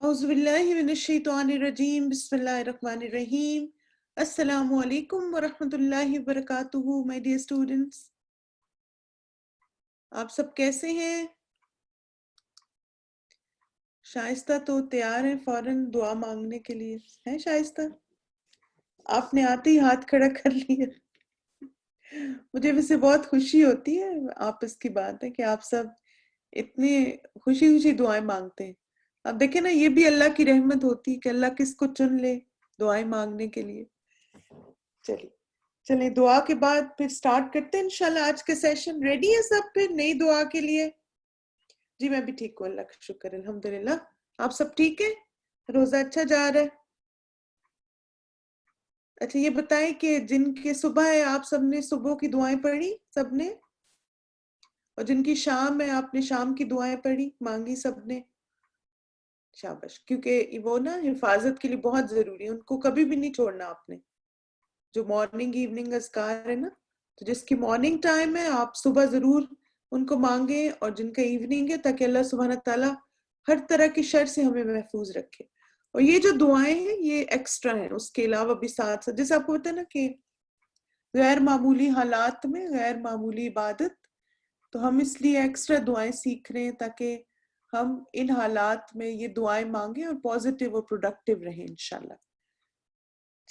اعوذ باللہ من الشیطان الرجیم بسم اللہ الرحمن الرحیم السلام علیکم ورحمۃ اللہ وبرکاتہ مائی ڈیئر اسٹوڈنٹس، آپ سب کیسے ہیں؟ شائستہ تو تیار ہیں فوراً دعا مانگنے کے لیے. ہیں شائستہ؟ آپ نے آتے ہی ہاتھ کھڑا کر لیا. مجھے ویسے بہت خوشی ہوتی ہے، آپس کی بات ہے کہ آپ سب اتنی خوشی خوشی دعائیں مانگتے ہیں. اب دیکھیں نا، یہ بھی اللہ کی رحمت ہوتی ہے کہ اللہ کس کو چن لے دعائیں مانگنے کے لیے. چلیں دعا کے بعد پھر سٹارٹ کرتے ہیں انشاءاللہ آج کے سیشن. ریڈی ہے سب پھر نئی دعا کے لیے؟ جی میں بھی ٹھیک ہوں، اللہ کا شکر الحمدللہ. آپ سب ٹھیک ہے؟ روزہ اچھا جا رہا ہے؟ اچھا یہ بتائیں کہ جن کے صبح ہے آپ سب نے صبح کی دعائیں پڑھی سب نے، اور جن کی شام ہے آپ نے شام کی دعائیں پڑھی مانگی سب نے؟ شاباش، کیونکہ وہ نا حفاظت کے لیے بہت ضروری ہے، ان کو کبھی بھی نہیں چھوڑنا آپ نے. جو مارننگ ایوننگ اذکار ہے نا، تو جس کی مارننگ ٹائم ہے آپ صبح ضرور ان کو مانگیں، اور جن کا ایوننگ ہے تاکہ اللہ سبحانہ تعالیٰ ہر طرح کی شر سے ہمیں محفوظ رکھے. اور یہ جو دعائیں ہیں یہ ایکسٹرا ہیں، اس کے علاوہ بھی ساتھ ساتھ جیسے آپ کو پتہ ہے نا کہ غیر معمولی حالات میں غیر معمولی عبادت، تو ہم اس لیے ایکسٹرا دعائیں سیکھ رہے ہیں تاکہ ہم ان حالات میں یہ دعائیں مانگیں اور پازیٹیو اور پروڈکٹیو رہیں انشاءاللہ.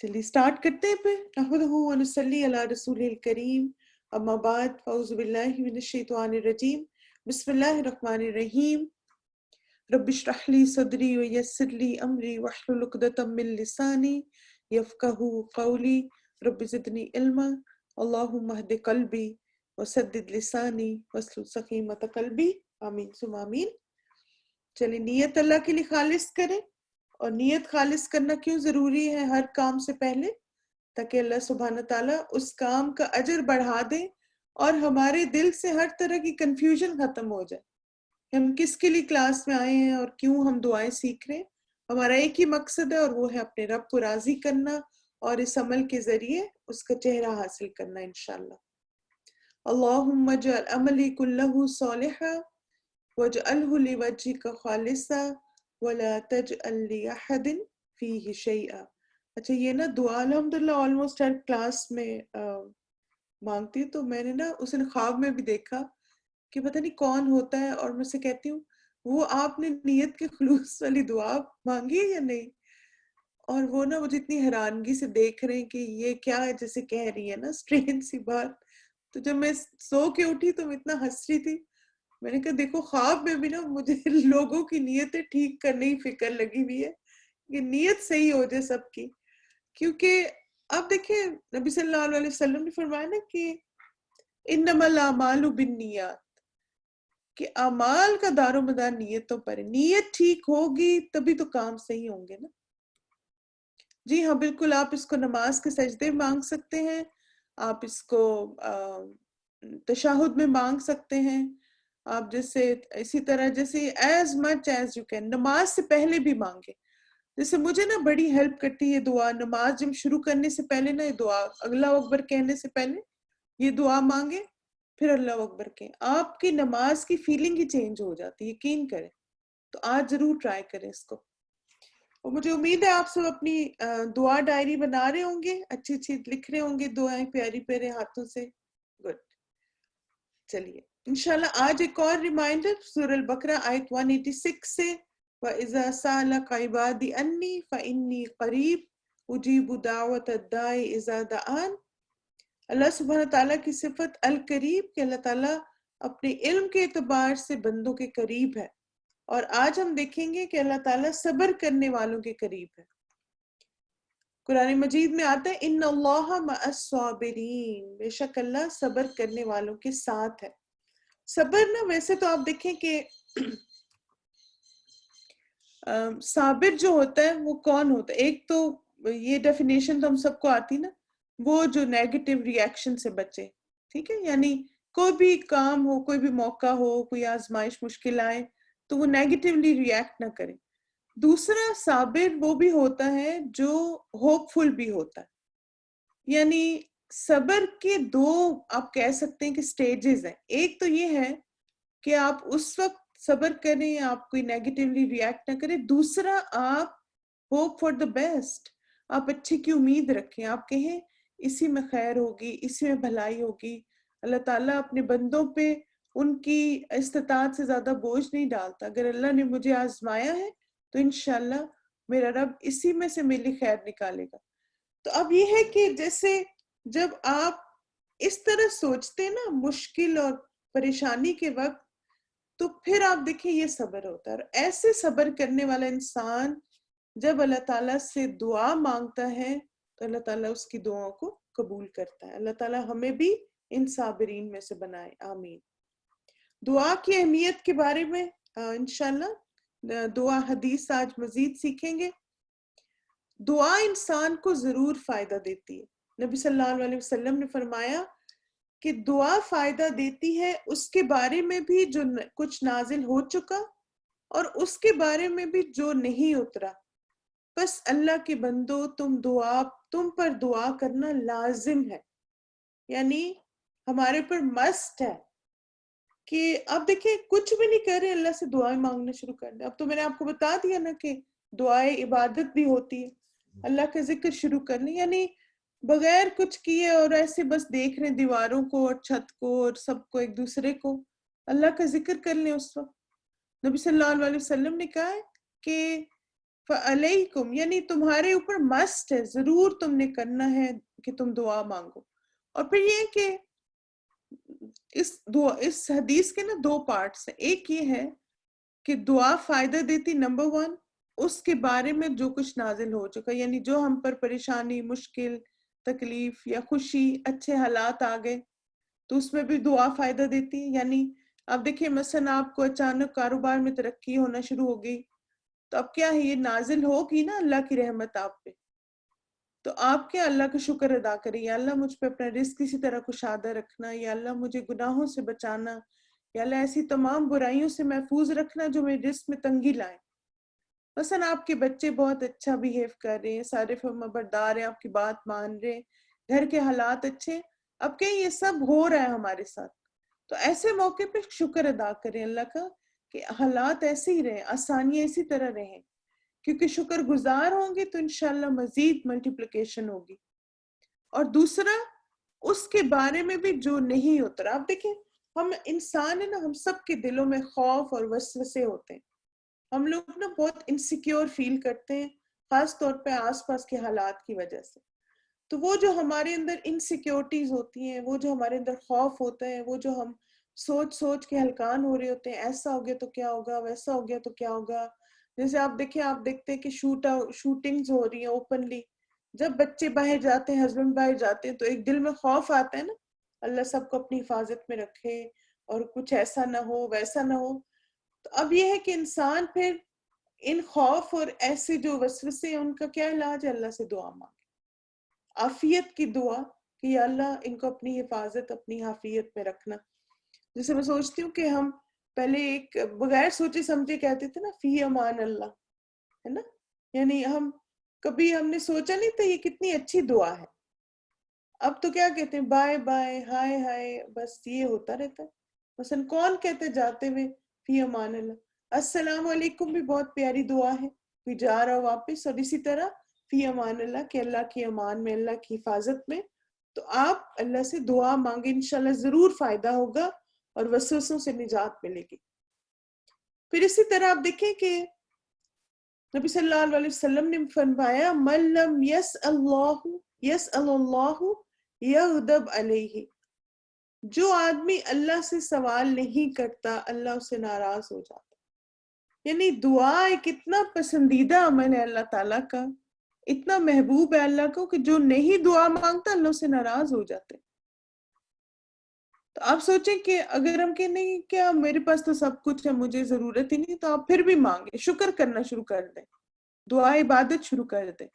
چلیے سٹارٹ کرتے ہیں پھر. نحمدہ و نصلی علی رسول الکریم، اما بعد فاعوذ باللہ من الشیطان الرجیم بسم اللہ الرحمن الرحیم. رب اشرح لی صدری ویسر لی امری واحلل عقدۃ من لسانی یفقہوا قولی. رب زدنی علما اللہم اہد قلبی وسدد لسانی واسلل سخیمۃ قلبی، آمین ثم آمین. چلیے نیت اللہ کے لیے خالص کریں. اور نیت خالص کرنا کیوں ضروری ہے ہر کام سے پہلے؟ تاکہ اللہ سبحانہ تعالیٰ اس کام کا اجر بڑھا دے اور ہمارے دل سے ہر طرح کی کنفیوژن ختم ہو جائے. ہم کس کے لیے کلاس میں آئے ہیں اور کیوں ہم دعائیں سیکھ رہے ہیں؟ ہمارا ایک ہی مقصد ہے، اور وہ ہے اپنے رب کو راضی کرنا اور اس عمل کے ذریعے اس کا چہرہ حاصل کرنا انشاءاللہ. اللہم اجعل عملی کلہ صالحا واجعلہ لوجہک خالصا ولا تجعل لأحد فیہ شیئا. اچھا یہ نا دعا الحمدللہ آلموسٹ ہر کلاس میں مانگتی ہوں، تو میں نے نا اس دن خواب میں بھی دیکھا کہ پتہ نہیں کون ہوتا ہے، اور میں سے کہتی ہوں وہ آپ نے نیت کے خلوص والی دعا مانگی ہے یا نہیں؟ اور وہ نا مجھے اتنی حیرانگی سے دیکھ رہے ہیں کہ یہ کیا ہے، جیسے کہہ رہی ہے نا اسٹرینج سی بات. تو جب میں سو کے اٹھی تو میں اتنا ہنس رہی تھی. میں نے کہا دیکھو خواب میں بھی نا مجھے لوگوں کی نیتیں ٹھیک کرنے ہی فکر لگی ہوئی ہے کہ نیت صحیح ہو جائے سب کی. کیونکہ اب دیکھیں نبی صلی اللہ علیہ وسلم نے فرمایا نا کہ انما الاعمال بالنیات، کہ اعمال کا دار و مدار نیتوں پر ہے. نیت ٹھیک ہوگی تبھی تو کام صحیح ہوں گے نا. جی ہاں بالکل، آپ اس کو نماز کے سجدے مانگ سکتے ہیں، آپ اس کو تشہد میں مانگ سکتے ہیں، آپ جیسے اسی طرح جیسے as much as you can نماز سے پہلے بھی مانگے. جیسے مجھے نا بڑی ہیلپ کرتی ہے دعا نماز جب شروع کرنے سے پہلے نا، یہ دعا اللہ اکبر کہنے سے پہلے یہ دعا مانگے پھر اللہ اکبر کہیں، آپ کی نماز کی فیلنگ ہی چینج ہو جاتی ہے، یقین کریں. تو آج ضرور ٹرائی کریں اس کو. اور مجھے امید ہے آپ سب اپنی دعا ڈائری بنا رہے ہوں گے، اچھی اچھی لکھ رہے ہوں گے دعائیں پیاری پیارے ہاتھوں سے. گڈ. چلیے انشاءاللہ آج ایک اور ریمائنڈر سورہ البقرہ آیت 186 سے، وَإِذَا سَأَلَكَ عِبَادِي أَنِّي فَإِنِّي قَرِيبٌ أُجِيبُ دَعْوَةَ الدَّاعِ إِذَا دَعَانِ. اللہ سبحانہ تعالیٰ کی صفت القریب کہ اللہ تعالیٰ اپنے علم کے اعتبار سے بندوں کے قریب ہے. اور آج ہم دیکھیں گے کہ اللہ تعالیٰ صبر کرنے والوں کے قریب ہے. قرآن مجید میں آتا ہے ان اللہ مع الصابرین، بے شک اللہ صبر کرنے والوں کے ساتھ ہے. صبر نا ویسے تو آپ دیکھیں کہ صابر جو ہوتا ہے وہ کون ہوتا ہے؟ ایک تو یہ ڈیفینیشن تو ہم سب کو آتی نا، وہ جو نیگیٹو ری ایکشن سے بچے. ٹھیک ہے، یعنی کوئی بھی کام ہو، کوئی بھی موقع ہو، کوئی آزمائش مشکل آئے تو وہ نیگیٹیولی ری ایکٹ نہ کرے. دوسرا صابر وہ بھی ہوتا ہے جو ہوپ فل بھی ہوتا ہے. یعنی صبر کے دو آپ کہہ سکتے ہیں کہ سٹیجز ہیں. ایک تو یہ ہے کہ آپ اس وقت صبر کریں, آپ کوئی نیگیٹیولی ریئیکٹ نہ کریں. دوسرا, آپ ہوپ فار دا بیسٹ, آپ اچھے کی امید رکھیں, آپ کہیں اسی میں خیر ہوگی, اسی میں بھلائی ہوگی. اللہ تعالیٰ اپنے بندوں پہ ان کی استطاعت سے زیادہ بوجھ نہیں ڈالتا. اگر اللہ نے مجھے آزمایا ہے تو انشاءاللہ میرا رب اسی میں سے میری خیر نکالے گا. تو اب یہ ہے کہ جیسے جب آپ اس طرح سوچتے ہیں نا مشکل اور پریشانی کے وقت, تو پھر آپ دیکھیں یہ صبر ہوتا ہے. اور ایسے صبر کرنے والا انسان جب اللہ تعالیٰ سے دعا مانگتا ہے تو اللہ تعالیٰ اس کی دعاؤں کو قبول کرتا ہے. اللہ تعالیٰ ہمیں بھی ان صابرین میں سے بنائے, آمین. دعا کی اہمیت کے بارے میں انشاءاللہ دعا حدیث آج مزید سیکھیں گے. دعا انسان کو ضرور فائدہ دیتی ہے. نبی صلی اللہ علیہ وسلم نے فرمایا کہ دعا فائدہ دیتی ہے اس کے بارے میں بھی جو کچھ نازل ہو چکا اور اس کے بارے میں بھی جو نہیں اترا. بس اللہ کے بندو تم پر دعا کرنا لازم ہے, یعنی ہمارے پر مسٹ ہے کہ اب دیکھیں کچھ بھی نہیں کر رہے, اللہ سے دعائیں مانگنا شروع کر دیں. اب تو میں نے آپ کو بتا دیا نا کہ دعائیں عبادت بھی ہوتی ہے. اللہ کا ذکر شروع کر لیں, یعنی بغیر کچھ کیے اور ایسے بس دیکھ رہے دیواروں کو اور چھت کو اور سب کو ایک دوسرے کو, اللہ کا ذکر کر لیں اس وقت. نبی صلی اللہ علیہ وسلم نے کہا ہے کہ فَعَلَيْكُمْ, یعنی تمہارے اوپر مسٹ ہے, ضرور تم نے کرنا ہے کہ تم دعا مانگو. اور پھر یہ کہ اس حدیث کے نا دو پارٹس ہیں. ایک یہ ہے کہ دعا فائدہ دیتی, نمبر 1, اس کے بارے میں جو کچھ نازل ہو چکا, یعنی جو ہم پر پریشانی, مشکل, تکلیف یا خوشی, اچھے حالات آ گئے تو اس میں بھی دعا فائدہ دیتی ہے. یعنی اب دیکھیں مثلا آپ کو اچانک کاروبار میں ترقی ہونا شروع ہو گئی, تو اب کیا ہے, یہ نازل ہوگی نا اللہ کی رحمت آپ پہ, تو آپ کیا اللہ کا شکر ادا کریں, یا اللہ مجھ پہ اپنا رزق اسی طرح کشادہ رکھنا, یا اللہ مجھے گناہوں سے بچانا, یا اللہ ایسی تمام برائیوں سے محفوظ رکھنا جو میرے رزق میں تنگی لائیں. مثلا آپ کے بچے بہت اچھا بیہیو کر رہے ہیں, سارے فرمانبردار ہیں, آپ کی بات مان رہے ہیں, گھر کے حالات اچھے, اب کہیں یہ سب ہو رہا ہے ہمارے ساتھ, تو ایسے موقع پہ شکر ادا کریں اللہ کا کہ حالات ایسے ہی رہیں, آسانیاں اسی طرح رہیں, کیونکہ شکر گزار ہوں گے تو انشاءاللہ مزید ملٹیپلیکیشن ہوگی. اور دوسرا, اس کے بارے میں بھی جو نہیں اترا. آپ دیکھیں ہم انسان ہیں نا, ہم سب کے دلوں میں خوف اور وسوسے ہوتے ہیں. ہم لوگ نا بہت انسیکیور فیل کرتے ہیں, خاص طور پہ آس پاس کے حالات کی وجہ سے. تو وہ جو ہمارے اندر انسیکیورٹیز ہوتی ہیں, وہ جو ہمارے اندر خوف ہوتا ہے, وہ جو ہم سوچ کے ہلکان ہو رہے ہوتے ہیں, ایسا ہو گیا تو کیا ہوگا, ویسا ہو گیا تو کیا ہوگا. جیسے آپ دیکھتے ہیں کہ شوٹنگز ہو رہی ہیں اوپنلی, جب بچے باہر جاتے ہیں, ہسبینڈ باہر جاتے ہیں, تو ایک دل میں خوف آتا ہے نا, اللہ سب کو اپنی حفاظت میں رکھے اور کچھ ایسا نہ ہو ویسا نہ ہو. تو اب یہ ہے کہ انسان پھر ان خوف اور ایسے جو وسوسے ہیں ان کا کیا علاج ہے, اللہ سے دعا مانگے, عافیت کی دعا کہ یا اللہ ان کو اپنی حفاظت, اپنی عافیت میں رکھنا. جیسے میں سوچتی ہوں کہ ہم پہلے ایک بغیر سوچے سمجھے کہتے تھے نا, فی امان اللہ, ہے نا, یعنی کبھی ہم نے سوچا نہیں تھا یہ کتنی اچھی دعا ہے. اب تو کیا کہتے ہیں, بائے بائے, ہائے ہائے, بس یہ ہوتا رہتا ہے. مثلا کون کہتے جاتے ہوئے فی امان اللہ. السلام علیکم بھی بہت پیاری دعا ہے, کوئی جا رہا واپس, اور اسی طرح فی امان اللہ, کہ اللہ کی امان میں, اللہ کی حفاظت میں. تو آپ اللہ سے دعا مانگے, انشاءاللہ ضرور فائدہ ہوگا اور وسوسوں سے نجات ملے گی. پھر اسی طرح آپ دیکھیں کہ نبی صلی اللہ علیہ وسلم نے فرمایا, من لم یسأل اللہ یغضب علیہ, جو آدمی اللہ سے سوال نہیں کرتا اللہ اسے ناراض ہو جاتا. یعنی دعا ایک اتنا پسندیدہ عمل ہے اللہ تعالیٰ کا, اتنا محبوب ہے اللہ کو, کہ جو نہیں دعا مانگتا اللہ سے ناراض ہو جاتے. تو آپ سوچیں کہ اگر ہم کہ نہیں, کیا میرے پاس تو سب کچھ ہے, مجھے ضرورت ہی نہیں, تو آپ پھر بھی مانگیں, شکر کرنا شروع کر دیں, دعا عبادت شروع کر دیں.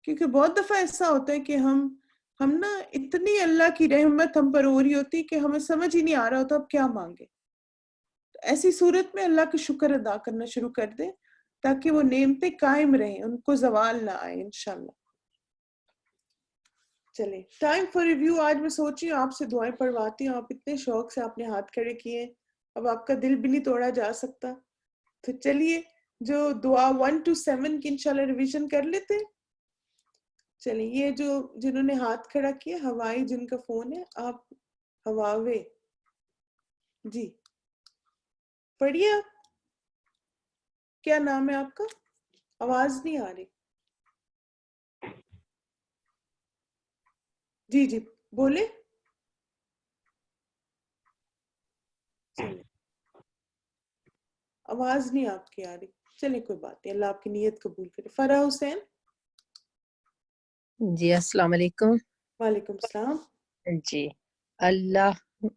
کیونکہ بہت دفعہ ایسا ہوتا ہے کہ ہم نا اتنی اللہ کی رحمت ہم پر ہو رہی ہوتی کہ ہمیں سمجھ ہی نہیں آ رہا ہوتا اب کیا مانگے. تو ایسی صورت میں اللہ کا شکر ادا کرنا شروع کر دیں تاکہ وہ نعمتیں قائم رہیں, ان کو زوال نہ آئے انشاءاللہ. چلیں, ٹائم فار ریویو. آج میں سوچ رہی ہوں آپ سے دعائیں پڑھواتی ہوں, آپ اتنے شوق سے آپ نے ہاتھ کھڑے کیے, اب آپ کا دل بھی نہیں توڑا جا سکتا. تو چلیے جو دعا 1 to 7 کی انشاءاللہ ریویژن کر لیتے ہیں. چلیے یہ جو جنہوں نے ہاتھ کھڑا کیا ہوائی جن کا فون ہے آپ ہواوے جی پڑھیے. آپ کیا نام ہے آپ کا؟ آواز نہیں آ رہی. جی جی بولے. چلے آواز نہیں آپ کی آ رہی. چلے کوئی بات نہیں, اللہ آپ کی نیت قبول کرے. فرح حسین. جی السلام علیکم. وعلیکم السلام. جی اللہ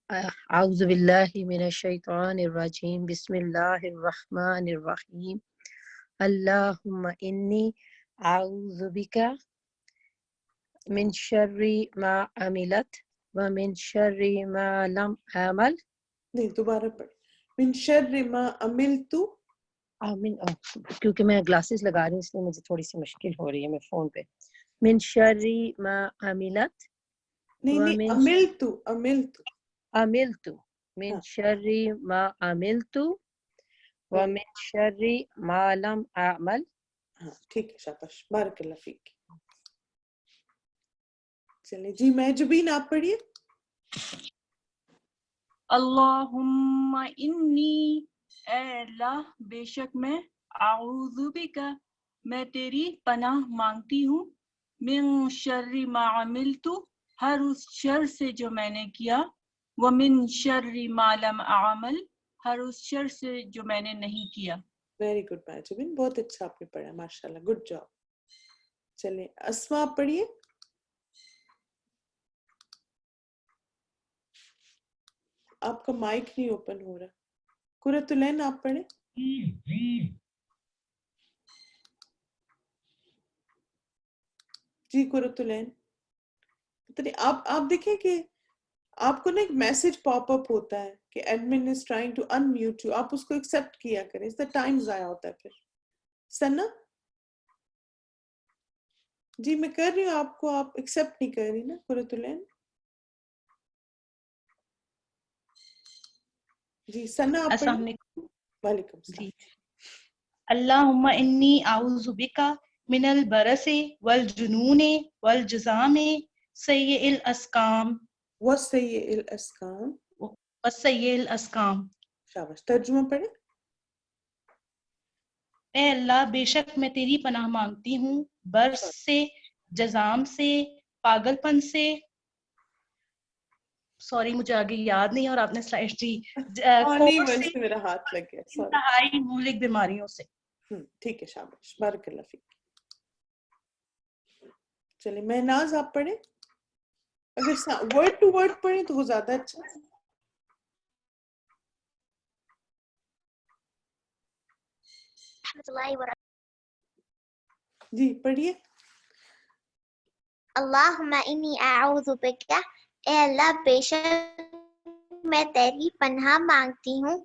اعوذ باللہ من الشیطان الرجیم بسم اللہ الرحمن الرحیم اللہم انی اعوذ بک من شر ما عملت ومن شر ما لم اعمل. نہیں دوبارہ پڑھ. من شر ما عملت. آمین. کیونکہ میں گلاسز لگا رہی ہوں اس لیے مجھے تھوڑی سی مشکل ہو رہی ہے میں فون پہ. من شر ما عملت نہیں ومن عملت من ہاں شر ما عملت ومن شر ما لم اعمل. ہاں ٹھیک ہے شاباش بارک اللہ فیک. چلیں جی محجوبین آپ پڑھیے. اللہم انی اے اللہ بے شک میں اعوذ بک میں تیری پناہ مانگتی ہوں من شر ما عملت ہر اس شر سے جو میں نے کیا ومن شر ما لم اعمل ہر اس شر سے جو میں نے نہیں کیا. ویری گڈ محجوبین بہت اچھا آپ نے پڑھا ماشاءاللہ گڈ جاب. چلیں اسما آپ پڑھیے. آپ کا مائک نہیں اوپن ہو رہا. قرۃ العین آپ پڑھیں. جی قرۃ العین آپ دیکھیں کہ آپ کو نا ایک میسج پاپ اپ ہوتا ہے کہ admin is trying to unmute you. آپ اس کو ایکسیپٹ کیا کریں, اس سے ٹائم ضائع ہوتا ہے پھر. سنا جی میں کر رہی ہوں آپ کو, آپ ایکسیپٹ نہیں کر رہی نا قرۃ العین. جی ثنا آپ السلام پڑھیے. علیکم. وعلیکم السلام. جی اللہم انی اعوذ بک من البرس والجنون والجذام سیء الاسقام وسیع الاسقام. وسیء الاسقام. شاباش ترجمہ پڑھیں. اے اللہ بے شک میں تیری پناہ مانگتی ہوں برس سے, جزام سے, پاگل پن سے. سوری مجھے آگے یاد نہیں اور آپ نے سلائڈ دی. نہیں کوڑ وہیں سے, سے میرا ہاتھ لگ گیا سوری. انتہائی مہلک بیماریوں سے. ٹھیک ہے شاباش بارک اللہ فیک. چلیں مہناز آپ پڑھیں. اگر ورڈ ٹو ورڈ پڑھیں تو وہ زیادہ اچھا. جی پڑھیے. اللہم انی اعوذ بک اے اللہ بے شک میں تیری پناہ مانگتی ہوں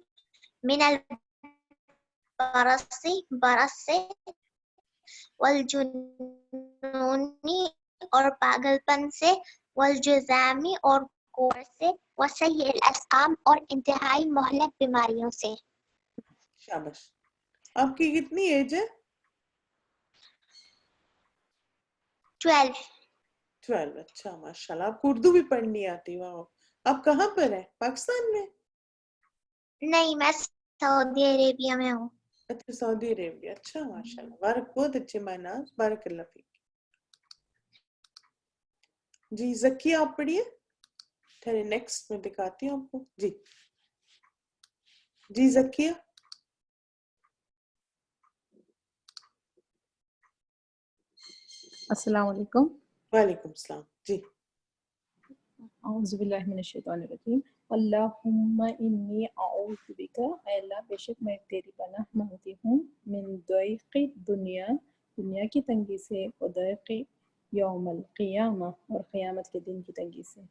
من البرس برس سے والجنونی اور پاگل پن سے والجذامی اور کوڑ سے وسیع الاسقام اور انتہائی مہلک بیماریوں سے. شاباش. آپ کی کتنی ایج ہے؟ 12. 12. اچھا ماشاءاللہ آپ کو اردو بھی پڑھنی آتی. واہ. آپ کہاں پر ہیں؟ پاکستان میں؟ نہیں میں سعودی عربیہ میں ہوں. اچھا سعودی عربیہ. اچھا ماشاءاللہ بارک بہت اچھے مہناز بارک اللہ فیک. جی زکیہ آپ پڑھیے. ٹھہرے نیکسٹ میں دکھاتی ہوں آپ کو. جی جی زکیہ. السلام علیکم. وعلیکم السلام. جی اعوذ باللہ من الشیطان الرجیم اللہم انی اعوذ بک اے اللہ بے شک میں تیری پناہ مانگتی ہوں من ضیق دنیا دنیا کی تنگی سے و ضیق یوم القیامہ اور قیامت کے دن کی تنگی سے.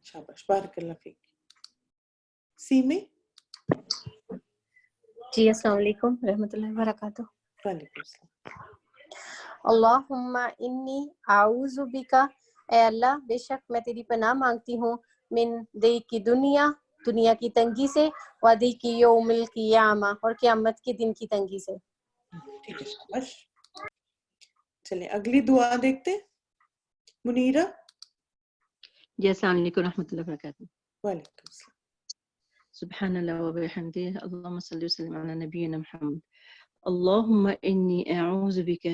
شاباش بارک اللہ فیک. سیمے. جی السلام علیکم رحمۃ اللہ وبرکاتہ. وعلیکم السلام. اللہم انی اعوذ بک اے اللہ بے شک میں تیری پناہ مانگتی ہوں من ضیق دنیا دنیا کی تنگی سے، وَضِيقِ يَوْمِ الْقِيَامَةِ اور قیامت کے دن کی تنگی سے۔ ٹھیک ہے شاباش. چلیں اگلی دعا دیکھتے ہیں. منیرہ. جی السلام علیکم ورحمۃ اللہ وبرکاتہ. وعلیکم السلام. سبحان اللہ وبحمدہ، اللہم صلی وسلم علی نبینا محمد. اللہم انی اعوذ بک،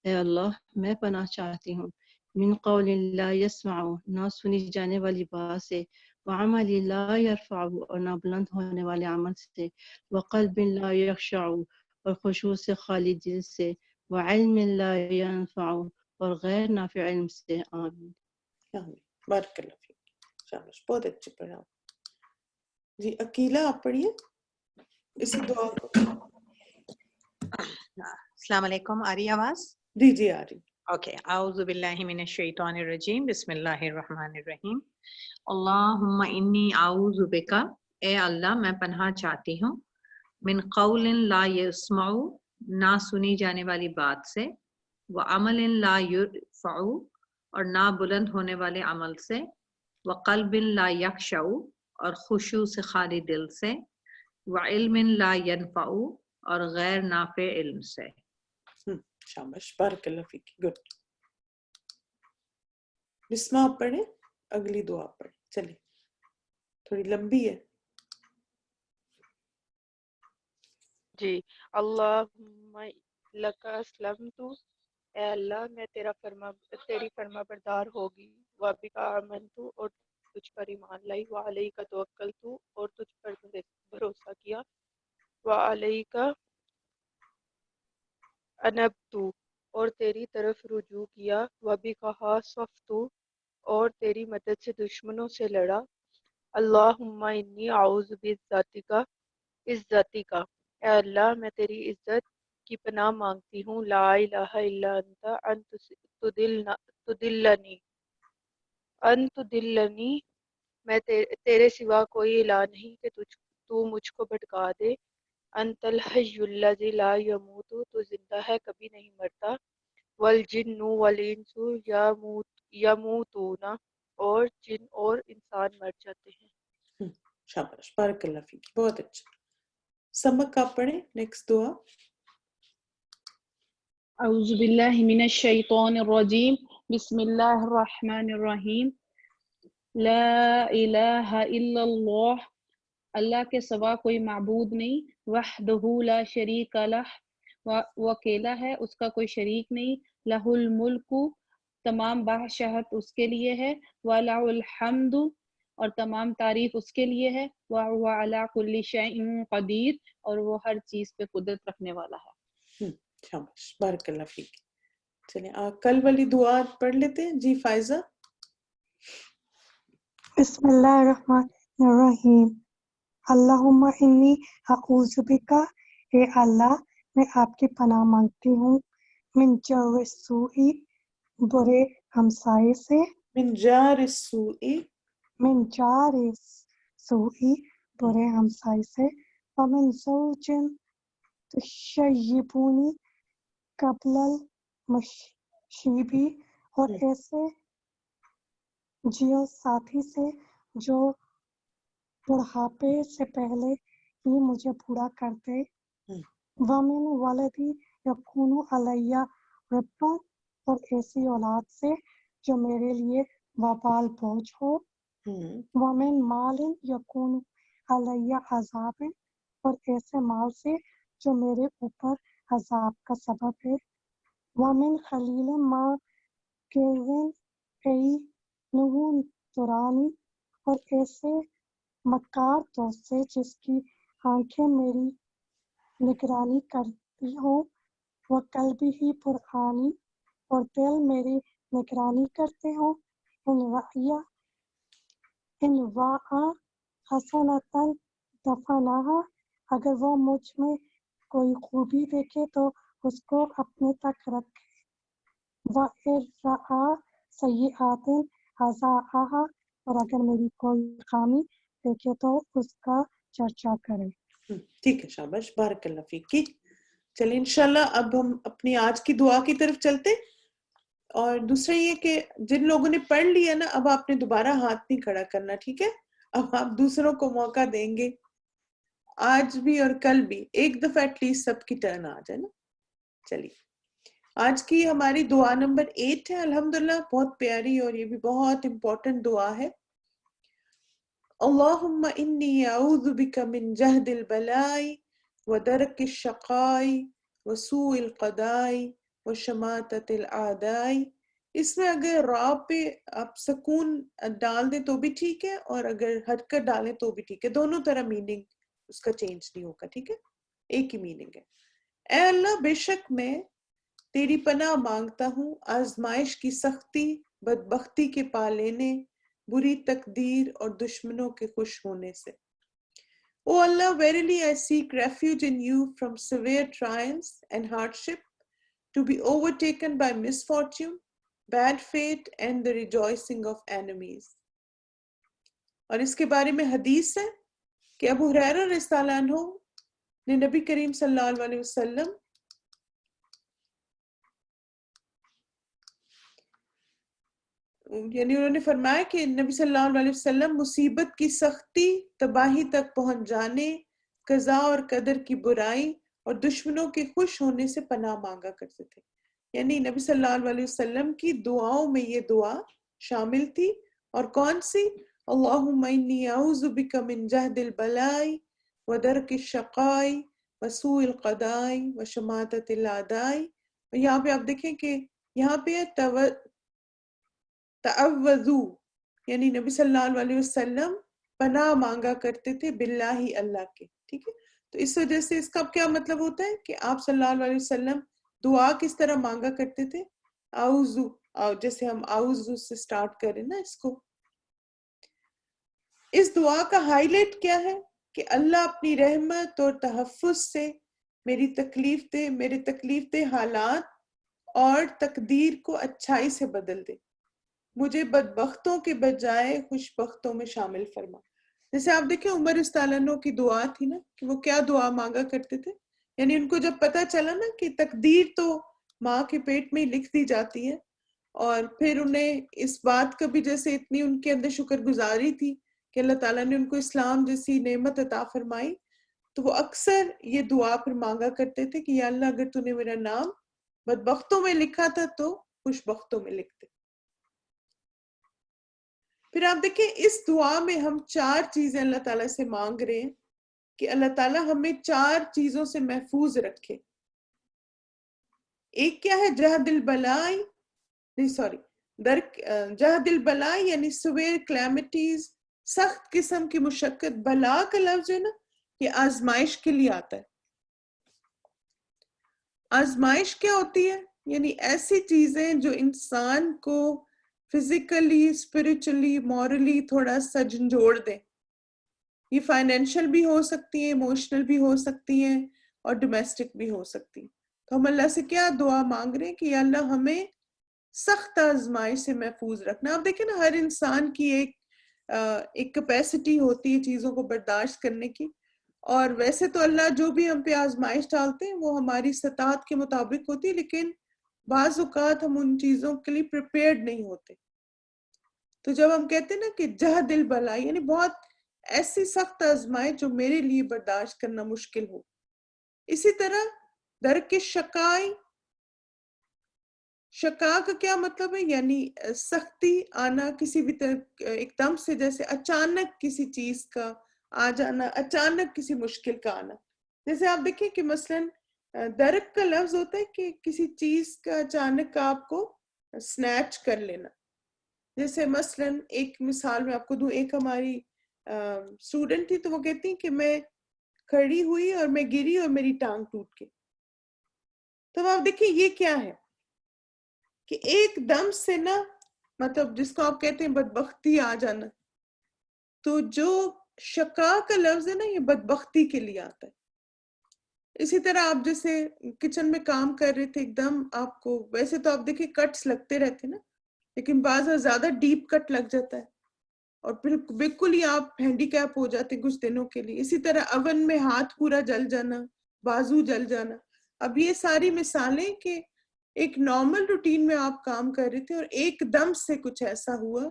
اے اللہ میں پناہ چاہتی ہوں، من قول لا یسمع نہ سنی جانے والی بات سے، وعمل لا یرفع اور نہ بلند ہونے والے عمل سے، وقلب لا یخشع اور خشوع سے خالی دل سے، وعلم لا ینفع اور غیر نافع علم سے. آمین. آمین. بارک اللہ فیک. شاباش بہت اچھے پڑھا. جی عقیلہ آپ پڑھیے اسی دعا کو. السلام علیکم، آ رہی آواز؟ جی جی آ رہی. اوکے. اعوذ باللہ من الشیطان الرجیم، بسم اللہ الرحمن الرحیم. اللہم انی اعوذ بک، اے اللہ میں پناہ چاہتی ہوں، من قول لا یسمع نہ سنی جانے والی بات سے، وعمل لا یرفع اور نہ بلند ہونے والے عمل سے، وقلب لا یخشع اور خشوع سے خالی دل سے، وعلم لا ینفع اور غیر نافع علم سے. شاباش بارک اللہ فیک. گڈ. بسمہ آپ پڑھیں، اگلی دعا پڑھیں. چلیں تھوڑی لمبی ہے. جی. اللہم لک اسلمت، اے اللہ میں تیری فرما بردار ہوگی، وبک آمنت اور تجھ پر ایمان لائی، وعلیک توکلت اور تجھ پر بھروسہ کیا، وعلیک انبت اور تیری طرف رجوع کیا، وبک حاصفت اور تیری مدد سے دشمنوں سے لڑا. اللہم انی اعوذ بعزتک، اے اللہ میں تیری عزت کی پناہ مانگتی ہوں، لا الہ الا انت ان تضلنی میں تیرے سوا کوئی الہ نہیں کہ تو مجھ کو بھٹکا دے. انت الحی الذی لا یموت تو زندہ ہے کبھی نہیں مرتا. والجن والانس یموتون اور جن اور انسان مر جاتے ہیں. شاباش بارک اللہ فیک. بہت اچھا. سمک آپ پڑھیں نیکسٹ دعا. اعوذ باللہ من الشیطان الرجیم، بسم اللہ الرحمن الرحیم. لا الہ الا اللہ، اللہ کے سوا کوئی معبود نہیں، وحدہ لا شریک لہ، وہ اکیلا ہے، اس کا کوئی شریک نہیں، لہ الملک تمام بادشاہت اس کے لیے ہے، وَلَہ الحمد اور تمام تعریف اس کے لیے ہے، وَهُوَ عَلَى كُلِّ شَيْءٍ قدیر اور وہ ہر چیز پہ قدرت رکھنے والا ہے. شاباش بارک اللہ فیک. چلیں کل والی دعا پڑھ لیتے ہیں. جی فائزہ. بسم اللہ الرحمن الرحیم. اللہم انی اعوذ بک، اے اللہ میں آپ کی پناہ مانگتی ہوں، من جور السوء برے ہمسائے سے، من جار السوء برے ہمسائے سے، ومن زوج تشیبونی قبل المشیبی اور ایسے جیو ساتھی سے جو بڑھاپے سے پہلے ہی مجھے بوڑھا کر دے. وَمِن وَلَدِ یکون علیہ ربا اور ایسی اولاد سے جو میرے لیے وبال بوجھ ہو. وَمِن مال یکون علیہ عذاب اور ایسے مال سے جو میرے اوپر عذاب کا سبب ہے. وَمِن خلیل ما کیزن عینہ ترانی اور ایسے مکار دوست سے جس کی آنکھیں میری نگرانی کرتی ہوں. وَقَلْبِهِ پرانی اور دل میری نگرانی کرتے ہوں. ان رأى حسنة دفنها اگر وہ مجھ میں کوئی خوبی دیکھے تو اس کو اپنے تک رکھے. وَإِن رأى سیئات أذاعها اور اگر میری کوئی خامی دیکھے تو اس کا چرچا کرے. ٹھیک ہے شاباش بارک اللہ فیک. چلیں انشاءاللہ اب ہم اپنی آج کی دعا کی طرف چلتے. اور دوسرا یہ کہ جن لوگوں نے پڑھ لیا نا اب آپ نے دوبارہ ہاتھ نہیں کھڑا کرنا، ٹھیک ہے؟ اب آپ دوسروں کو موقع دیں گے آج بھی اور کل بھی، ایک دفعہ ایٹ لیسٹ سب کی ٹرن آ جائے نا. چلیے آج کی ہماری دعا نمبر 8 ہے، الحمدللہ بہت پیاری اور یہ بھی بہت امپورٹنٹ دعا ہے. اللہم انی اعوذ بک من جہد البلاء ودرک الشقاء وسوء القضاء وشماتۃ الاعداء. اس میں اگر را پہ آپ سکون ڈال دیں تو بھی ٹھیک ہے، اور اگر حرکت ڈالیں تو بھی ٹھیک ہے، دونوں طرح میننگ اس کا چینج نہیں ہوگا، ٹھیک ہے، ایک ہی میننگ ہے. اے اللہ بے شک میں تیری پناہ مانگتا ہوں آزمائش کی سختی، بدبختی کے پا لینے، بری تقدیر اور دشمنوں کے خوش ہونے سے. او اللہ verily I seek refuge in you from severe trials and hardship, to be overtaken by misfortune, bad fate and the rejoicing of enemies. اور اس کے بارے میں حدیث ہے کہ ابو ہریرہ رضی اللہ عنہ نے نبی کریم صلی اللہ علیہ وسلم یعنی انہوں نے فرمایا کہ نبی صلی اللہ علیہ وسلم مصیبت کی سختی، تباہی تک پہنچ جانے، قضاء اور قدر کی برائی اور دشمنوں کے خوش ہونے سے پناہ مانگا کرتے تھے. یعنی نبی صلی اللہ علیہ وسلم کی دعاؤں میں یہ دعا شامل تھی. اور کون سی؟ اللہم انی اعوذ بک من جہد البلاء ودرک الشقاء وسوء القضاء وشماتۃ الاعداء. یہاں پہ آپ دیکھیں کہ یہاں پہ تعوذو، یعنی نبی صلی اللہ علیہ وسلم پناہ مانگا کرتے تھے باللہ اللہ کے، ٹھیک ہے. تو اس وجہ سے اس کا کیا مطلب ہوتا ہے کہ آپ صلی اللہ علیہ وسلم دعا کس طرح مانگا کرتے تھے؟ اعوذو، جیسے ہم اعوذو سے سٹارٹ کریں نا اس کو. اس دعا کا ہائی لائٹ کیا ہے کہ اللہ اپنی رحمت اور تحفظ سے میری تکلیف دے، میرے تکلیف دہ حالات اور تقدیر کو اچھائی سے بدل دے، مجھے بدبختوں کے بجائے خوش بختوں میں شامل فرما. جیسے آپ دیکھیں عمر رضی اللہ عنہ کی دعا تھی نا کہ وہ کیا دعا مانگا کرتے تھے. یعنی ان کو جب پتا چلا نا کہ تقدیر تو ماں کے پیٹ میں ہی لکھ دی جاتی ہے، اور پھر انہیں اس بات کا بھی جیسے اتنی ان کے اندر شکر گزاری تھی کہ اللہ تعالیٰ نے ان کو اسلام جیسی نعمت عطا فرمائی، تو وہ اکثر یہ دعا پھر مانگا کرتے تھے کہ یا اللہ اگر تو نے میرا نام بدبختوں میں لکھا تھا تو خوش بختوں میں لکھ دے. پھر آپ دیکھیں اس دعا میں ہم 4 چیزیں اللہ تعالیٰ سے مانگ رہے ہیں کہ اللہ تعالیٰ ہمیں 4 چیزوں سے محفوظ رکھے. ایک کیا ہے؟ جہد البلاء، جہد البلاء یعنی سویر کلیمٹیز، سخت قسم کی مشقت. بلا کا لفظ ہے نا یہ آزمائش کے لیے آتا ہے. آزمائش کیا ہوتی ہے؟ یعنی ایسی چیزیں جو انسان کو فزیکلی، اسپرچولی، مورلی تھوڑا سا جھنجھوڑ دیں. یہ فائنینشیل بھی ہو سکتی ہیں، ایموشنل بھی ہو سکتی ہیں، اور ڈومیسٹک بھی ہو سکتی ہیں. تو ہم اللہ سے کیا دعا مانگ رہے ہیں کہ یا اللہ ہمیں سخت آزمائش سے محفوظ رکھنا. آپ دیکھیں نا ہر انسان کی ایک کیپیسٹی ہوتی ہے چیزوں کو برداشت کرنے کی، اور ویسے تو اللہ جو بھی ہم پہ آزمائش ڈالتے ہیں وہ ہماری استطاعت کے مطابق ہوتی ہے، لیکن بعض اوقات ہم ان چیزوں کے لیے پریپیئرڈ نہیں ہوتے. تو جب ہم کہتے ہیں نا کہ جہد البلاء یعنی بہت ایسی سخت آزمائش جو میرے لیے برداشت کرنا مشکل ہو. اسی طرح درک شقاء، شقا کا کیا مطلب ہے؟ یعنی سختی آنا کسی بھی طرح ایک دم سے، جیسے اچانک کسی چیز کا آ جانا، اچانک کسی مشکل کا آنا. جیسے آپ دیکھیں کہ مثلاً درک کا لفظ ہوتا ہے کہ کسی چیز کا اچانک آپ کو سنیچ کر لینا. جیسے مثلاً ایک مثال میں آپ کو دوں، ایک ہماری اسٹوڈنٹ تھی تو وہ کہتی ہیں کہ میں کھڑی ہوئی اور میں گری اور میری ٹانگ ٹوٹ گئی. تو آپ دیکھیں یہ کیا ہے کہ ایک دم سے نا، مطلب جس کو آپ کہتے ہیں بدبختی آ جانا. تو جو شقا کا لفظ ہے نا یہ بدبختی کے لیے آتا ہے. اسی طرح آپ جیسے کچن میں کام کر رہے تھے، ایک دم آپ کو، ویسے تو آپ دیکھیں کٹس لگتے رہتے نا، لیکن بعض زیادہ ڈیپ کٹ لگ جاتا ہے اور پھر بالکل ہی آپ ہینڈی کیپ ہو جاتے کچھ دنوں کے لیے. اسی طرح اوون میں ہاتھ پورا جل جانا، بازو جل جانا. اب یہ ساری مثالیں کہ ایک نارمل روٹین میں آپ کام کر رہے تھے اور ایک دم سے کچھ ایسا ہوا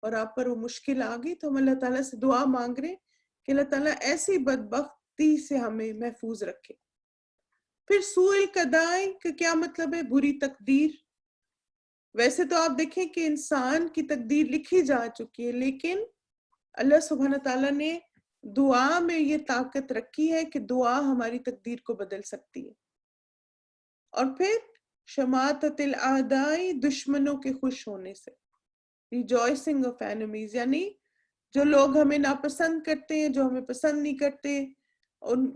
اور آپ پر وہ مشکل آ گئی تو ہم اللہ تعالیٰ سے دعا مانگ رہے کہ اللہ تعالیٰ ایسی بدبختی سے ہمیں محفوظ رکھے۔ پھر سوء القضاء کا کیا مطلب ہے؟ بری تقدیر۔ ویسے تو آپ دیکھیں کہ انسان کی تقدیر لکھی جا چکی ہے، لیکن اللہ سبحانہ تعالیٰ نے دعا میں یہ طاقت رکھی ہے کہ دعا ہماری تقدیر کو بدل سکتی ہے۔ اور پھر شماتت الاعداء، دشمنوں کے خوش ہونے سے، ریجوائسنگ آف اینیمیز، یعنی جو لوگ ہمیں ناپسند کرتے ہیں، جو ہمیں پسند نہیں کرتے،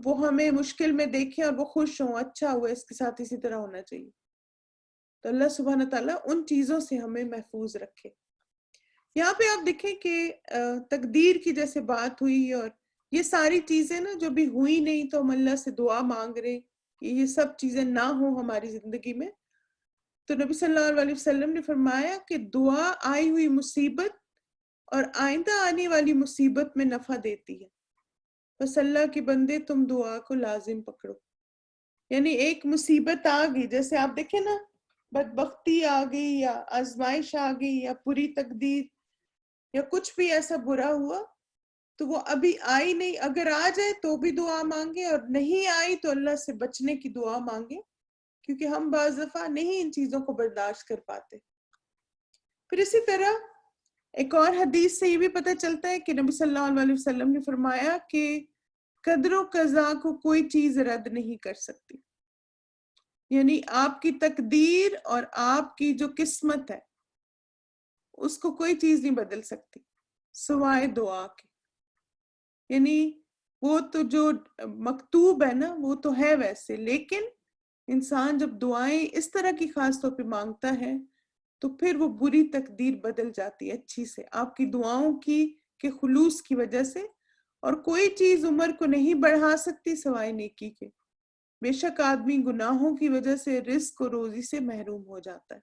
وہ ہمیں مشکل میں دیکھیں اور وہ خوش ہوں، اچھا ہوا، اس کے ساتھ اسی طرح ہونا چاہیے۔ تو اللہ سبحانہ تعالیٰ ان چیزوں سے ہمیں محفوظ رکھے۔ یہاں پہ آپ دیکھیں کہ تقدیر کی جیسے بات ہوئی، اور یہ ساری چیزیں نا جو بھی ہوئی نہیں تو ہم اللہ سے دعا مانگ رہے کہ یہ سب چیزیں نہ ہوں ہماری زندگی میں۔ تو نبی صلی اللہ علیہ وسلم نے فرمایا کہ دعا آئی ہوئی مصیبت اور آئندہ آنے والی مصیبت میں نفع دیتی ہے، بس اللہ کے بندے تم دعا کو لازم پکڑو۔ یعنی ایک مصیبت آ گئی، جیسے آپ دیکھیں نا، بدبختی آ گئی یا آزمائش آ گئی یا پوری تقدیر یا کچھ بھی ایسا برا ہوا، تو وہ ابھی آئی نہیں، اگر آ جائے تو بھی دعا مانگے، اور نہیں آئی تو اللہ سے بچنے کی دعا مانگے، کیونکہ ہم بعض دفعہ نہیں ان چیزوں کو برداشت کر پاتے۔ پھر اسی طرح ایک اور حدیث سے یہ بھی پتہ چلتا ہے کہ نبی صلی اللہ علیہ وسلم نے فرمایا کہ قدر و قضا کو کوئی چیز رد نہیں کر سکتی، یعنی آپ کی تقدیر اور آپ کی جو قسمت ہے اس کو کوئی چیز نہیں بدل سکتی سوائے دعا کے۔ یعنی وہ تو جو مکتوب ہے نا وہ تو ہے ویسے، لیکن انسان جب دعائیں اس طرح کی خاص طور پہ مانگتا ہے تو پھر وہ بری تقدیر بدل جاتی ہے اچھی سے، آپ کی دعاؤں کی کے خلوص کی وجہ سے۔ اور کوئی چیز عمر کو نہیں بڑھا سکتی سوائے نیکی کے۔ بے شک آدمی گناہوں کی وجہ سے رزق اور روزی سے محروم ہو جاتا ہے۔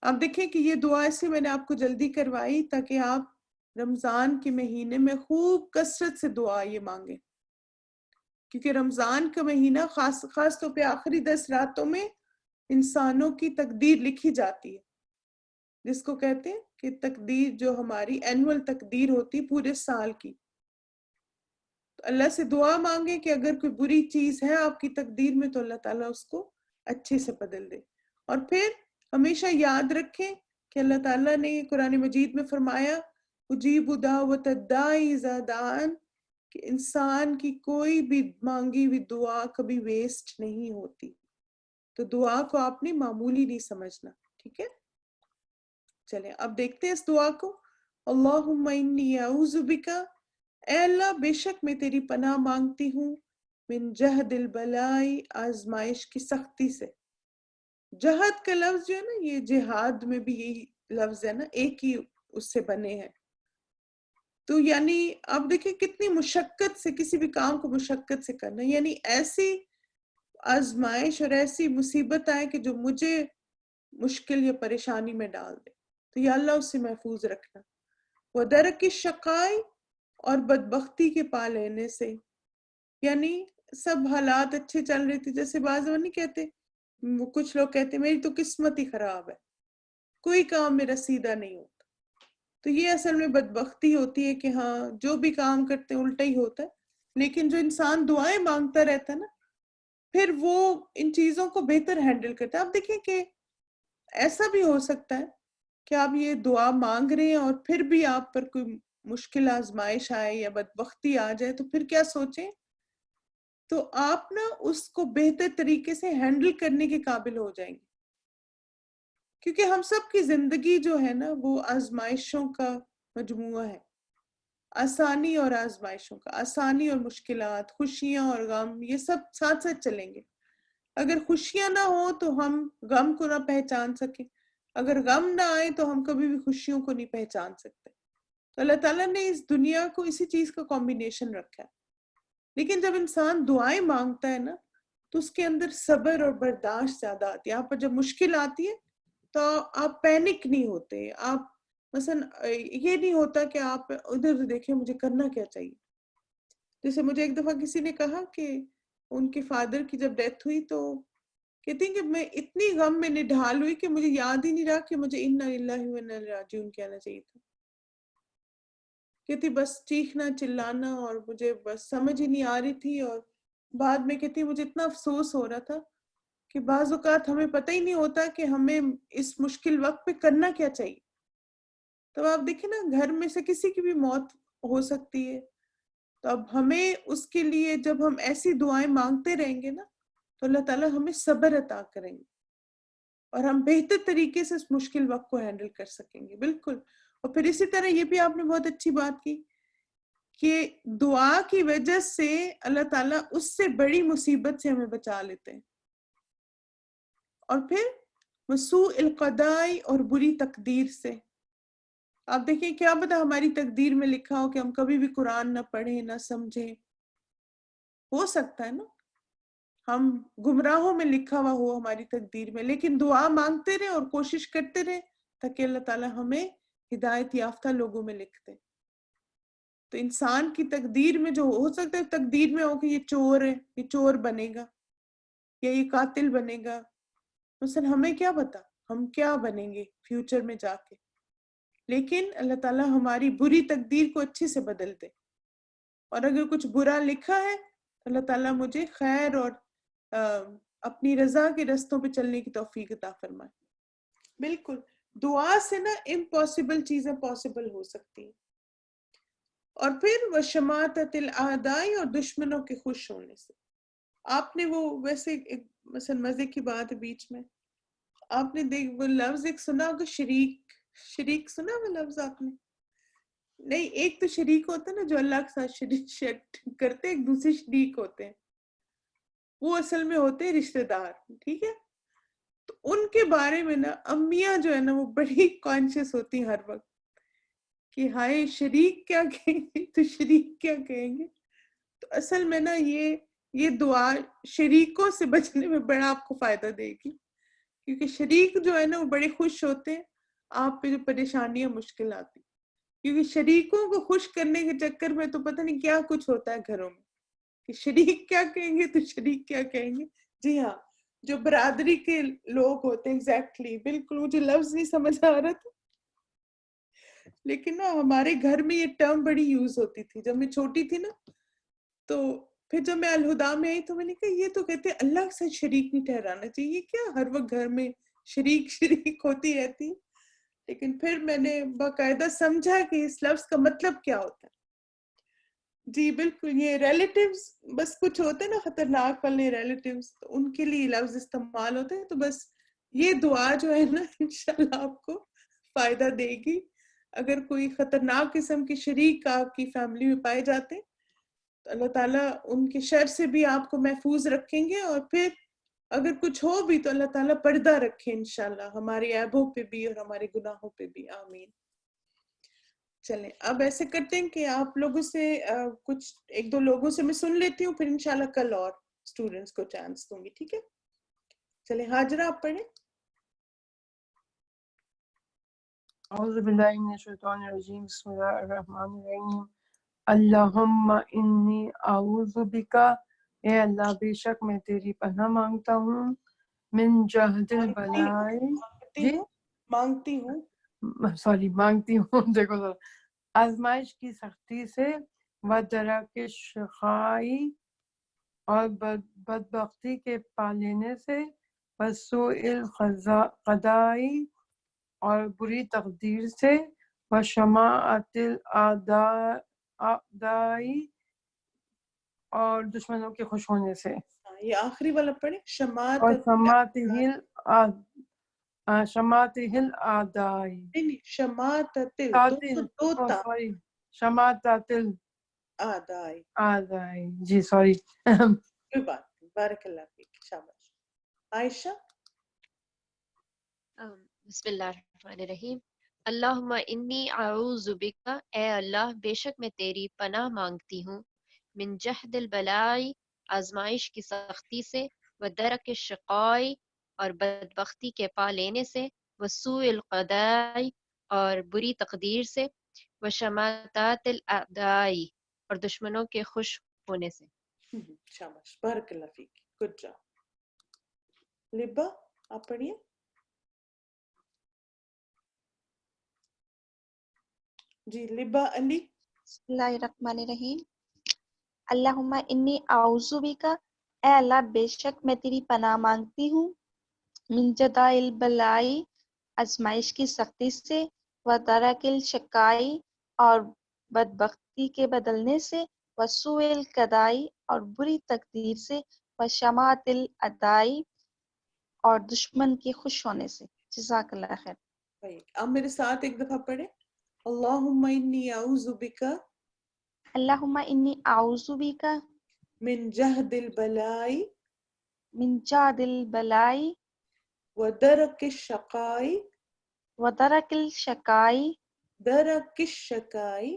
آپ دیکھیں کہ یہ دعا اس لیے میں نے آپ کو جلدی کروائی تاکہ آپ رمضان کے مہینے میں خوب کثرت سے دعا یہ مانگیں، کیونکہ رمضان کا مہینہ خاص طور پہ آخری 10 راتوں میں انسانوں کی تقدیر لکھی جاتی ہے، جس کو کہتے ہیں کہ تقدیر جو ہماری اینول تقدیر ہوتی پورے سال کی۔ تو اللہ سے دعا مانگیں کہ اگر کوئی بری چیز ہے آپ کی تقدیر میں تو اللہ تعالیٰ اس کو اچھے سے بدل دے۔ اور پھر ہمیشہ یاد رکھیں کہ اللہ تعالیٰ نے قرآن مجید میں فرمایا اجیب دعوت الداعی اذا دعان، کہ انسان کی کوئی بھی مانگی ہوئی دعا کبھی ویسٹ نہیں ہوتی۔ تو دعا کو آپ نے معمولی نہیں سمجھنا، ٹھیک ہے؟ چلیں اب دیکھتے ہیں اس دعا کو۔ اللہم انی اعوذ بک، اے اللہ بے شک میں تیری پناہ مانگتی ہوں، من جہد البلائی، آزمائش کی سختی سے۔ جہد کا لفظ جو ہے نا، یہ جہاد میں بھی یہی لفظ ہے نا، ایک ہی اس سے بنے ہیں۔ تو یعنی آپ دیکھیں کتنی مشقت سے، کسی بھی کام کو مشقت سے کرنا، یعنی ایسی آزمائش اور ایسی مصیبت آئے کہ جو مجھے مشکل یا پریشانی میں ڈال دے، تو یا اللہ اس سے محفوظ رکھنا۔ وَدَرَكِ الشَّقَاءِ، اور بدبختی کے پا لینے سے، یعنی سب حالات اچھے چل رہے تھے، جیسے بعض وہ نہیں کہتے، وہ کچھ لوگ کہتے میری تو قسمت ہی خراب ہے، کوئی کام میرا سیدھا نہیں ہوتا۔ تو یہ اصل میں بدبختی ہوتی ہے کہ ہاں جو بھی کام کرتے ہیں الٹا ہی ہوتا ہے۔ لیکن جو انسان دعائیں مانگتا رہتا ہے نا، پھر وہ ان چیزوں کو بہتر ہینڈل کرتا ہے۔ آپ دیکھیں کہ ایسا بھی ہو سکتا ہے کہ آپ یہ دعا مانگ رہے ہیں اور پھر بھی آپ پر کوئی مشکل آزمائش آئے یا بدبختی آ جائے، تو پھر کیا سوچیں، تو آپ نا اس کو بہتر طریقے سے ہینڈل کرنے کے قابل ہو جائیں گے، کیونکہ ہم سب کی زندگی جو ہے نا وہ آزمائشوں کا مجموعہ ہے، آسانی اور آزمائشوں کا، آسانی اور مشکلات، خوشیاں اور غم، یہ سب ساتھ ساتھ چلیں گے۔ اگر خوشیاں نہ ہوں تو ہم غم کو نہ پہچان سکیں، اگر غم نہ آئے تو ہم کبھی بھی خوشیوں کو نہیں پہچان سکتے۔ تو اللہ تعالیٰ نے اس دنیا کو اسی چیز کا کمبینیشن رکھا ہے۔ لیکن جب انسان دعائیں مانگتا ہے نا تو اس کے اندر صبر اور برداشت زیادہ آتی ہے۔ یہاں پر جب مشکل آتی ہے تو آپ پینک نہیں ہوتے، آپ مثلا یہ نہیں ہوتا کہ آپ ادھر دیکھیں مجھے کرنا کیا چاہیے۔ جیسے مجھے ایک دفعہ کسی نے کہا کہ ان کے فادر کی جب ڈیتھ ہوئی تو کہتی ہیں کہ میں اتنی غم میں نڈھال ہوئی کہ مجھے یاد ہی نہیں رہا کہ مجھے انا للہ و انا الیہ راجعون کہنا چاہیے تھا۔ کہتی بس چیخنا چلانا، اور مجھے بس سمجھ ہی نہیں آ رہی تھی، اور بعد میں کہتی مجھے اتنا افسوس ہو رہا تھا کہ بعض اوقات ہمیں پتہ ہی نہیں ہوتا کہ ہمیں اس مشکل وقت پہ کرنا کیا چاہیے. تو آپ دیکھیں نا، گھر میں سے کسی کی بھی موت ہو سکتی ہے، تو اب ہمیں اس کے لیے جب ہم ایسی دعائیں مانگتے رہیں گے نا تو اللہ تعالیٰ ہمیں صبر عطا کریں گے اور ہم بہتر طریقے سے اس مشکل وقت کو ہینڈل کر سکیں گے. بالکل. اور پھر اسی طرح یہ بھی آپ نے بہت اچھی بات کی کہ دعا کی وجہ سے اللہ تعالیٰ اس سے بڑی مصیبت سے ہمیں بچا لیتے ہیں. اور پھر وسوء القضاء اور بری تقدیر سے. آپ دیکھیں کیا پتہ ہماری تقدیر میں لکھا ہو کہ ہم کبھی بھی قرآن نہ پڑھیں نہ سمجھیں. ہو سکتا ہے نا ہم گمراہوں میں لکھا ہوا ہو ہماری تقدیر میں، لیکن دعا مانگتے رہے اور کوشش کرتے رہے تاکہ اللہ تعالیٰ ہمیں ہدایت یافتہ لوگوں میں لکھ دے. تو انسان کی تقدیر میں جو ہو سکتا ہے تقدیر میں ہو کہ یہ چور ہے، یہ چور بنے گا یا یہ قاتل بنے گا. مثلا ہمیں کیا پتا ہم کیا بنیں گے فیوچر میں جا کے، لیکن اللہ تعالیٰ ہماری بری تقدیر کو اچھے سے بدل دے. اور اگر کچھ برا لکھا ہے تو اللہ تعالیٰ مجھے خیر اور اپنی رضا کے رستوں پہ چلنے کی توفیق عطا فرمائے. بالکل. دعا سے نا امپاسبل چیزیں پاسبل ہو سکتی ہیں. اور پھر وہ شماتت الاعداء اور دشمنوں کے خوش ہونے سے. آپ نے وہ ویسے ایک مثلا مزے کی بات ہے بیچ میں، آپ نے وہ لفظ ایک سنا ہوگا شریک سنا وہ لفظ آپ نے؟ نہیں، ایک تو شریک ہوتا ہے نا جو اللہ کے ساتھ شریک کرتے، ایک دوسرے شریک ہوتے ہیں، وہ اصل میں ہوتے ہیں رشتہ دار. ٹھیک ہے. تو ان کے بارے میں نا امیاں جو ہے نا وہ بڑی کانشیس ہوتی ہیں ہر وقت کہ ہائے شریک کیا کہیں گے تو شریک کیا کہیں گے. تو اصل میں نا یہ دعا شریکوں سے بچنے میں بڑا آپ کو فائدہ دے گی، کیونکہ شریک جو ہے نا وہ بڑے خوش ہوتے ہیں آپ پہ جو پریشانیاں مشکل آتی، کیونکہ شریکوں کو خوش کرنے کے چکر میں تو پتہ نہیں کیا کچھ ہوتا ہے گھروں میں کہ شریک کیا کہیں گے تو شریک کیا کہیں گے. جی ہاں، جو برادری کے لوگ ہوتے ہیں. ایگزیکٹلی. بالکل. مجھے لفظ نہیں سمجھ آ رہا تھا، لیکن نا ہمارے گھر میں یہ ٹرم بڑی یوز ہوتی تھی جب میں چھوٹی تھی نا. تو پھر جب میں الہدا میں آئی تو میں نے کہا یہ تو کہتے ہیں اللہ کے ساتھ شریک نہیں ٹھہرانا چاہیے، کیا ہر وقت گھر میں شریک ہوتی رہتی. لیکن پھر میں نے باقاعدہ سمجھا کہ اس لفظ کا مطلب کیا ہوتا ہے. جی بالکل. یہ ریلیٹیوز بس کچھ ہوتے ہیں نا خطرناک والے ریلیٹیوز، تو ان کے لیے لفظ استعمال ہوتے ہیں. تو بس یہ دعا جو ہے نا انشاءاللہ آپ کو فائدہ دے گی. اگر کوئی خطرناک قسم کے شریک آپ کی فیملی میں پائے جاتے تو اللہ تعالیٰ ان کے شر سے بھی آپ کو محفوظ رکھیں گے، اور پھر اگر کچھ ہو بھی تو اللہ تعالیٰ پردہ رکھے انشاءاللہ ہمارے عیبوں پہ بھی اور ہمارے گناہوں پہ بھی. آمین. چلیں اب ایسے کرتے ہیں کہ آپ لوگوں سے کچھ ایک دو لوگوں سے میں سن لیتی ہوں، پھر انشاءاللہ کل اور اسٹوڈنٹس کو چانس دوں گی. ٹھیک ہے. چلیں ہاجرہ آپ پڑھیں. اعوذ باللہ من الشیطان الرجیم بسم اللہ الرحمن الرحیم اللہم انی اعوذ بکا، اے اللہ بے شک میں تیری پناہ مانگتا ہوں، من جہد البلاء، مانگتی ہوں مانگتی ہوں دیکھو ذرا، آزمائش کی سختی سے، و درک شقائی اور بدبختی کے پا لینے سے، و سوء القضاء اور بری تقدیر سے، و شماعت الاعداء اور دشمنوں کے خوش ہونے سے. یہ آخری والا پڑھیں. اور شماتہ الاعداء، شماتہ الاعداء. جی سوری. کوئی بات نہیں. بارک اللہ فیک. شاباش. عائشہ. بسم اللہ الرحمن الرحیم. اللہم انی اعوذ بک، اے اللہ بے شک میں تیری پناہ مانگتی ہوں، من جہد البلاء آزمائش کی سختی سے، و درک الشقاء اور بدبختی کے پا لینے سے، و سوء القضاء اور بری تقدیر سے، و شماتات الاعداء اور دشمنوں کے خوش ہونے سے. شاباش. بارک اللہ فیک. Good job. لبا آپ پڑھیے. جی لبا علی. بسم اللہ الرحمن الرحیم اللہم انی اعوذ بک، اے اللہ بے شک میں تیری پناہ مانگتی ہوں، من جداء البلائی آزمائش کی سختی سے، و درک الشقائی اور بدبختی کے بدلنے سے، و سوء القضائی اور بری تقدیر سے، و شماتۃ الاعداء اور دشمن کے خوش ہونے سے۔ جزاک اللہ خیر۔ آپ میرے ساتھ ایک دفعہ پڑھیں، اللہم انی اعوذ بک اللہم انی اعوذ بک من جہد البلائی من جہد البلائی ودرک الشقائی ودرک الشقائی درک الشقائی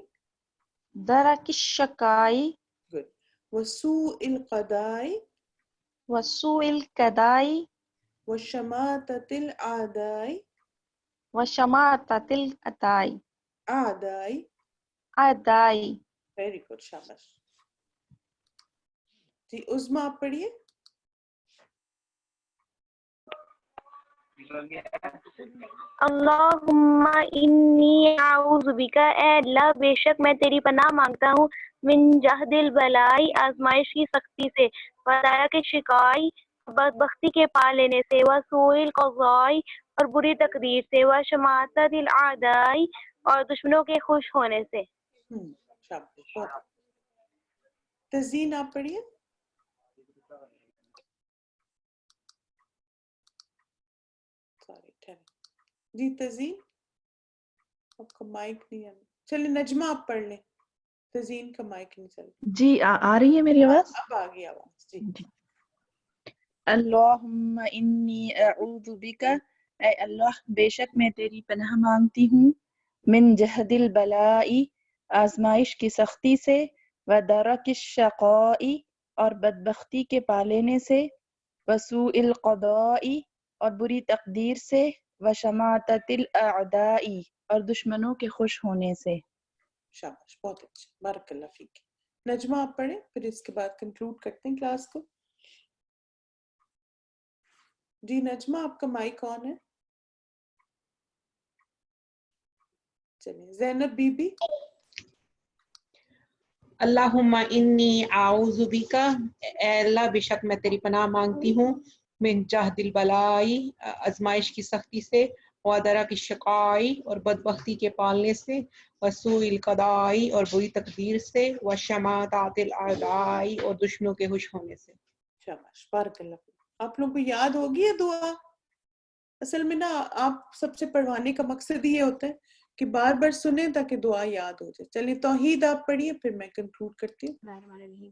درک الشقائی good وسوء القضائی وسوء القضائی وشماتۃ الاعدائی وشماتۃ الاعداء اعدائی اعدائی۔ ویری گڈ، شاباش جی۔ عظمیٰ آپ پڑھیے۔ اللہم انی اعوذ بک، اے اللہ بے شک میں تیری پناہ مانگتا ہوں، من جہد البلائی آزمائش کی سختی سے، و درک الشقائی بدبختی کے پا لینے سے، و سوء القضائی اور بری تقدیر سے، و شماتۃ الاعداء اور دشمنوں کے خوش ہونے سے۔ شاباش، بہت تزین آپ پڑھیے۔ جی تزین، آپ کا مائک نہیں ہے، چلے نجمہ آپ پڑھ لیں، تزین کا مائک نہیں چل۔ جی آ رہی ہے میری آواز؟ اب آ گئی آواز جی۔ اللہم انی اعوذ بک، اے اللہ بے شک میں تیری پناہ مانگتی ہوں، من جہد البلائی آزمائش کی سختی سے، و درک الشقائی اور بدبختی کے پا لینے سے، و سوء القضائی اور بری تقدیر سے، و شماتۃ الاعداء اور دشمنوں کے خوش ہونے سے۔ شاباش، بہت اچھا، بارک اللہ فیک۔ نجمہ آپ پڑھیں، پھر اس کے بعد کنکلوڈ کرتے ہیں کلاس کو۔ جی نجمہ، آپ کا مائک آن ہے۔ چلیے زینب بی بی۔ اللہم انی اعوذ بک، اے اللہ بے شک میں تیری پناہ مانگتی ہوں، من جہد البلائی آزمائش کی سختی سے، ودرک الشقائی اور بدبختی کے پالنے سے، وسوء القضائی اور بری تقدیر سے، وشماتۃ الاعداء اور دشمنوں کے خوش ہونے سے۔ شاباش، بارک اللہ فیک۔ آپ لوگوں کو یاد ہوگی ہے دعا؟ اصل میں نا آپ سب سے پڑھوانے کا مقصد یہ ہوتا ہے کہ بار بار سنیں تاکہ دعا یاد ہو جائے۔ چلیے توحید آپ پڑھیے، پھر میں کنکلوڈ کرتی ہوں۔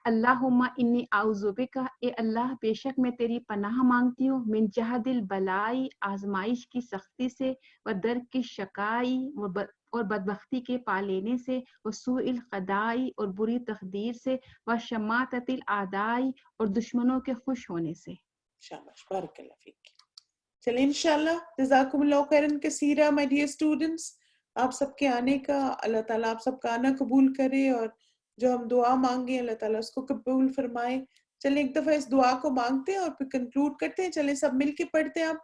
اللہم انی اعوذ بک، اے اللہ بے شک میں تیری پناہ مانگتی ہوں، من جہد البلائی آزمائش کی سختی سے، و درک الشقائی اور بدبختی کے پا لینے سے، و سوء القضائی اور بری تقدیر سے، و شماتۃ الاعداء اور دشمنوں کے خوش ہونے سے۔ شاباش، بارک اللہ فیک۔ چلیے انشاءاللہ جزاکم اللہ خیرن کثیرہ مائی ڈیئر اسٹوڈنٹس، آپ سب کے آنے کا اللہ تعالیٰ آپ سب کا آنا قبول کرے، اور جو ہم دعا مانگے اللہ تعالیٰ اس کو قبول فرمائے۔ چلیں ایک دفعہ اس دعا کو مانگتے ہیں اور پھر کنکلوڈ کرتے ہیں۔ چلیں سب مل کے پڑھتے ہیں آپ۔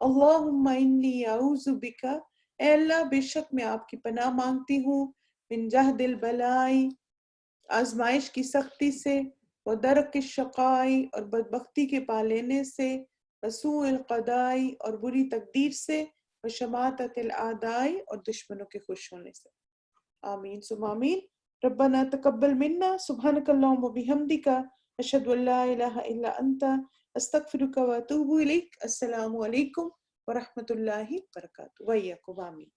اللہم انی اعوذ بک، اے اللہ بے شک میں آپ کی پناہ مانگتی ہوں، من جہد البلائی آزمائش کی سختی سے، و درک الشقائی اور بدبختی کے پا لینے سے، وسوء القضائی اور بری تقدیر سے، وشماتۃ الاعداء اور دشمنوں کے خوش ہونے سے۔ آمین ثم آمین۔ ربنا تقبل منا، سبحانک اللہم وبحمدک، اشہد ان لا الہ الا انت، استغفرک واتوب الیک۔ السلام علیکم ورحمۃ اللہ وبرکاتہ۔ وإیاکم، آمین۔